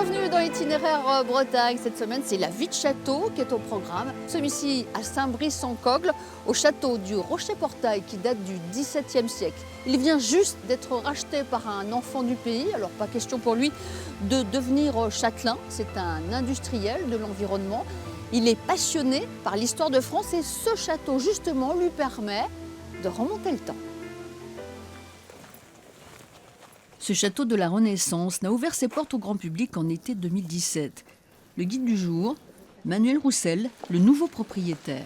Bienvenue dans l'itinéraire Bretagne. Cette semaine, c'est la vie de château qui est au programme. Celui-ci à Saint-Brice-en-Cogle, au château du Rocher-Portail qui date du XVIIe siècle. Il vient juste d'être racheté par un enfant du pays, alors pas question pour lui de devenir châtelain. C'est un industriel de l'environnement. Il est passionné par l'histoire de France et ce château, justement, lui permet de remonter le temps. Ce château de la Renaissance n'a ouvert ses portes au grand public qu'en été 2017. Le guide du jour, Manuel Roussel, le nouveau propriétaire.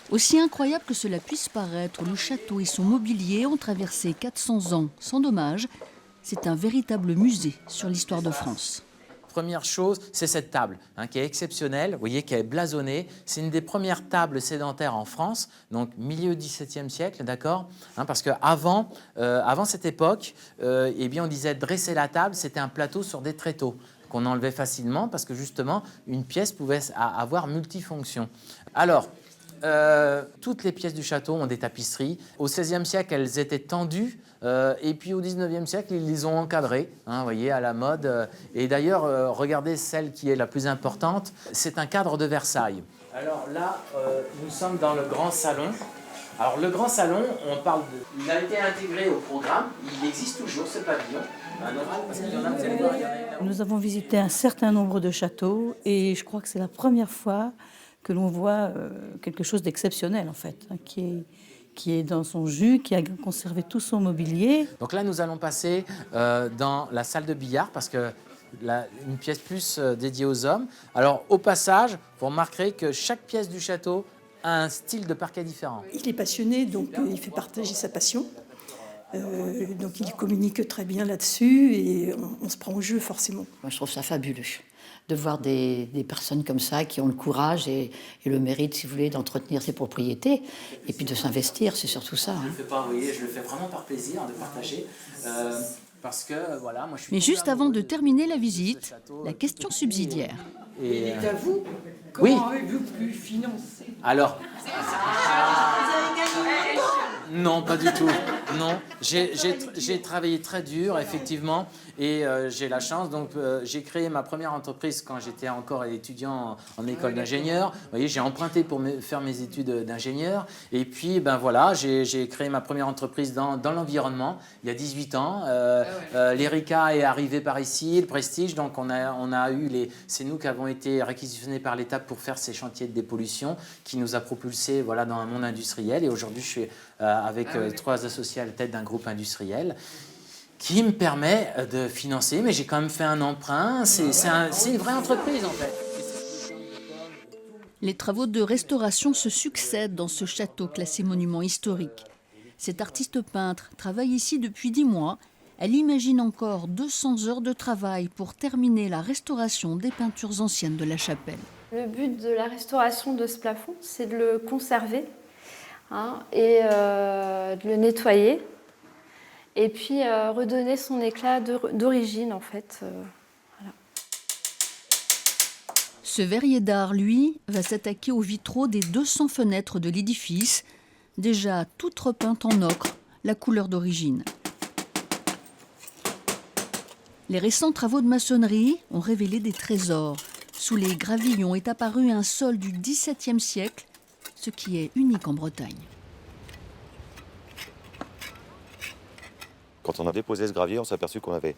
Aussi incroyable que cela puisse paraître, le château et son mobilier ont traversé 400 ans sans dommage. C'est un véritable musée sur l'histoire de France. Première chose, c'est cette table qui est exceptionnelle, vous voyez, qui est blasonnée. C'est une des premières tables sédentaires en France, donc milieu XVIIe siècle, d'accord, parce qu'avant avant cette époque, eh bien, on disait dresser la table, c'était un plateau sur des tréteaux qu'on enlevait facilement parce que justement, une pièce pouvait avoir multifonction. Alors, toutes les pièces du château ont des tapisseries. Au XVIe siècle, elles étaient tendues. Et puis au XIXe siècle, ils les ont encadrées, vous voyez, à la mode. Et d'ailleurs, regardez celle qui est la plus importante, c'est un cadre de Versailles. Alors là, nous sommes dans le grand salon. Alors le grand salon, il a été intégré au programme, il existe toujours ce pavillon. Un oral, parce qu'il y en a, vous allez voir, il y en a. Nous avons visité un certain nombre de châteaux et je crois que c'est la première fois que l'on voit quelque chose d'exceptionnel en fait, qui est dans son jus, qui a conservé tout son mobilier. Donc là, nous allons passer dans la salle de billard parce que une pièce plus dédiée aux hommes. Alors au passage, vous remarquerez que chaque pièce du château a un style de parquet différent. Il est passionné, donc il fait partager sa passion. Donc il communique très bien là-dessus et on se prend au jeu forcément. Moi, je trouve ça fabuleux de voir des personnes comme ça qui ont le courage et le mérite, si vous voulez, d'entretenir ses propriétés et puis de s'investir, c'est surtout ça. Je le fais pas, vous voyez, je le fais vraiment par plaisir de partager. Parce que, voilà, moi, je suis. Mais juste avant de terminer la visite, la question subsidiaire. Il est à vous. Oui. Comment avez-vous pu financer? Alors. Non, pas du tout. Non, j'ai travaillé très dur, effectivement, et j'ai la chance. Donc, j'ai créé ma première entreprise quand j'étais encore étudiant en école d'ingénieur. Vous voyez, j'ai emprunté pour faire mes études d'ingénieur. Et puis, ben voilà, j'ai créé ma première entreprise dans l'environnement il y a 18 ans. L'Erika est arrivé par ici, le Prestige. Donc, on a eu c'est nous qui avons été réquisitionnés par l'État pour faire ces chantiers de dépollution qui nous a propulsés, voilà, dans un monde industriel. Et aujourd'hui, je suis avec 3 associés à la tête d'un groupe industriel qui me permet de financer, mais j'ai quand même fait un emprunt. C'est une vraie entreprise, en fait. Les travaux de restauration se succèdent dans ce château classé monument historique. Cet artiste peintre travaille ici depuis 10 mois. Elle imagine encore 200 heures de travail pour terminer la restauration des peintures anciennes de la chapelle. Le but de la restauration de ce plafond, c'est de le conserver et de le nettoyer. Et puis redonner son éclat d'origine, en fait. Voilà. Ce verrier d'art, lui, va s'attaquer aux vitraux des 200 fenêtres de l'édifice, déjà toutes repeintes en ocre, la couleur d'origine. Les récents travaux de maçonnerie ont révélé des trésors. Sous les gravillons est apparu un sol du XVIIe siècle, ce qui est unique en Bretagne. Quand on a déposé ce gravier, on s'est aperçu qu'on avait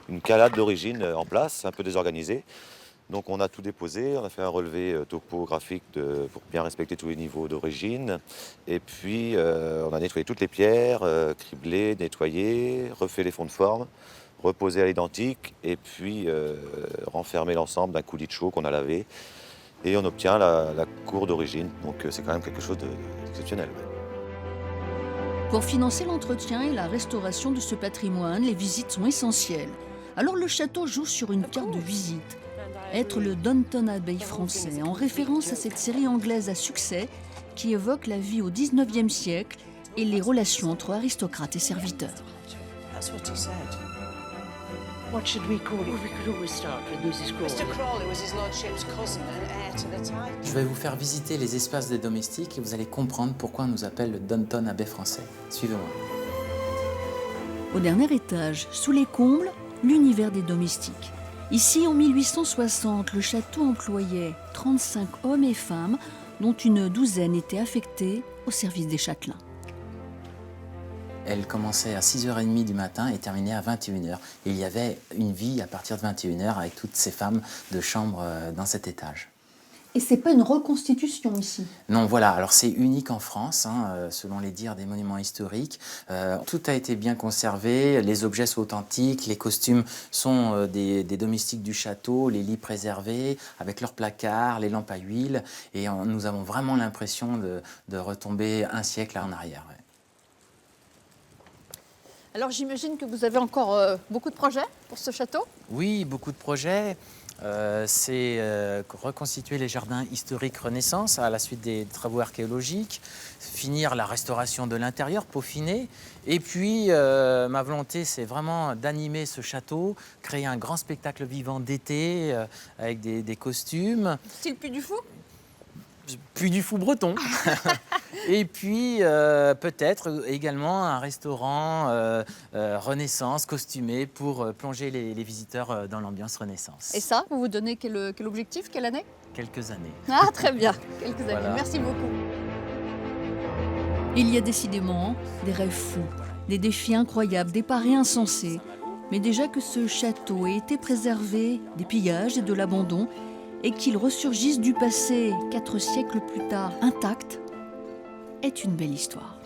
une calade d'origine en place, un peu désorganisée. Donc on a tout déposé, on a fait un relevé topographique pour bien respecter tous les niveaux d'origine. Et puis on a nettoyé toutes les pierres, criblé, nettoyé, refait les fonds de forme, reposé à l'identique et puis renfermé l'ensemble d'un coulis de chaux qu'on a lavé. Et on obtient la cour d'origine. Donc c'est quand même quelque chose d'exceptionnel. Pour financer l'entretien et la restauration de ce patrimoine, les visites sont essentielles. Alors le château joue sur une carte de visite. Être le Downton Abbey français, en référence à cette série anglaise à succès qui évoque la vie au XIXe siècle et les relations entre aristocrates et serviteurs. What should we call it? Well, we could always start with Mrs. Crawley. Mr. Crawley was his lordship's cousin and heir to the title. Je vais vous faire visiter les espaces des domestiques et vous allez comprendre pourquoi on nous appelle le Downton Abbey français. Suivez-moi. Au dernier étage, sous les combles, l'univers des domestiques. Ici, en 1860, le château employait 35 hommes et femmes, dont une douzaine étaient affectés au service des châtelains. Elle commençait à 6h30 du matin et terminait à 21h. Et il y avait une vie à partir de 21h avec toutes ces femmes de chambre dans cet étage. Et c'est pas une reconstitution ici? Non, voilà, alors c'est unique en France, hein, selon les dires des monuments historiques. Tout a été bien conservé, les objets sont authentiques, les costumes sont des domestiques du château, les lits préservés, avec leurs placards, les lampes à huile. Et nous avons vraiment l'impression de retomber un siècle en arrière. Ouais. Alors j'imagine que vous avez encore beaucoup de projets pour ce château? Oui, beaucoup de projets. C'est reconstituer les jardins historiques Renaissance à la suite des travaux archéologiques, finir la restauration de l'intérieur, peaufiner. Et puis, ma volonté, c'est vraiment d'animer ce château, créer un grand spectacle vivant d'été avec des costumes. Style Puy du Fou? Puy du Fou breton. Et puis, peut-être également un restaurant Renaissance costumé pour plonger les visiteurs dans l'ambiance Renaissance. Et ça, vous vous donnez quel objectif, quelle année? Quelques années. Ah, très bien, quelques années. Voilà. Merci beaucoup. Il y a décidément des rêves fous, des défis incroyables, des paris insensés. Mais déjà que ce château ait été préservé des pillages et de l'abandon, et qu'il ressurgisse du passé 4 siècles plus tard intact, est une belle histoire.